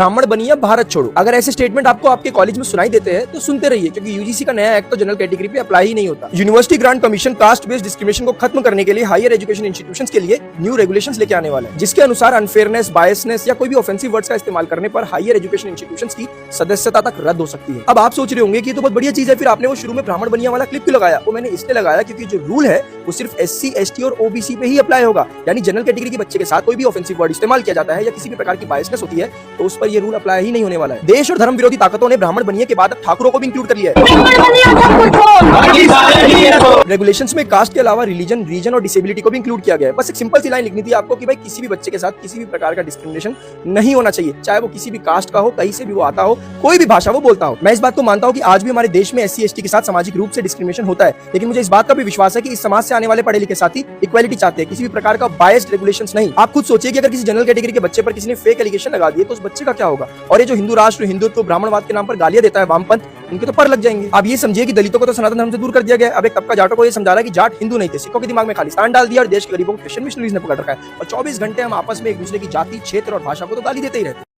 ब्राह्मण बनिए भारत छोड़ो। अगर ऐसे स्टेटमेंट आपको आपके कॉलेज में सुनाई देते हैं तो सुनते रहिए, क्योंकि यूजीसी का नया एक्ट तो जनरल कैटेगरी पे अप्लाई ही नहीं होता। University grant commission caste based discrimination को खत्म करने के लिए हायर एजुकेशन इंस्टीट्यूशंस के लिए न्यू रेगुलेशंस लेके आने वाला है, जिसके अनुसार अनफेयरनेस, बायसनेस या कोई भी ऑफेंसिव वर्ड्स का इस्तेमाल करने पर हायर एजुकेशन इंस्टीट्यूशंस की सदस्यता तक रद्द हो सकती है। अब आप सोच रहे होंगे कि तो बहुत बढ़िया चीज है, फिर आपने वो शुरू में ब्राह्मण बनिया वाला क्लिप क्यों लगाया? वो मैंने इसलिए लगाया क्योंकि जो रूल है वो सिर्फ SC, ST और OBC पे ही अप्लाई होगा। यानी जनरल कैटेगरी के बच्चे के साथ कोई भी ऑफेंसिव वर्ड इस्तेमाल किया जाता है या किसी भी प्रकार की बायसनेस होती है तो उस पर ये रूल अप्लाई ही नहीं होने वाला है। देश और धर्म विरोधी ताकतों ने ब्राह्मण बनिए के बाद अब ठाकुरों को भी इंक्लूड कर लिया है। रेगुलेशंस में कास्ट के अलावा रिलीजन, रीजन और डिसेबिलिटी को भी इंक्लूड किया गया है। बस एक सिंपल सी लाइन लिखनी थी आपको कि भाई किसी भी बच्चे के साथ किसी भी प्रकार का डिस्क्रिमिनेशन नहीं होना चाहिए, चाहे वो किसी भी कास्ट का हो, कहीं से भी वो आता हो, कोई भी भाषा वो बोलता हो। मैं इस बात को मानता हूँ कि आज भी हमारे देश में SC, ST के साथ सामाजिक रूप से डिस्क्रिमिनेशन होता है, लेकिन मुझे इस बात का भी विश्वास है कि इस समाज से आने वाले पढ़े लिखे साथी इक्वालिटी चाहते हैं, किसी भी प्रकार का बायस्ड रेगुलेशंस नहीं। आप खुद सोचिए कि अगर किसी जनरल कैटेगरी के बच्चे पर किसी ने फेक एलिगेशन लगा दिए तो उस बच्चे का क्या होगा? और ये जो हिंदू राष्ट्र, हिंदुत्व, ब्राह्मणवाद के नाम पर गालियां देता है वामपंथ, उनके तो पर लग जाएंगे। आप ये समझिए कि दलितों को तो सनातन धर्म से दूर कर दिया गया। अब एक तबका जाटों को ये समझा रहा है कि जाट हिंदू नहीं थे, सिखों के दिमाग में खालिस्तान डाल दिया और देश के गरीबों को क्रिश्चियन मिशनरीज ने पकड़ रखा है, और 24 घंटे हम आपस में एक दूसरे की जाति, क्षेत्र और भाषा को तो गाली देते ही रहते हैं।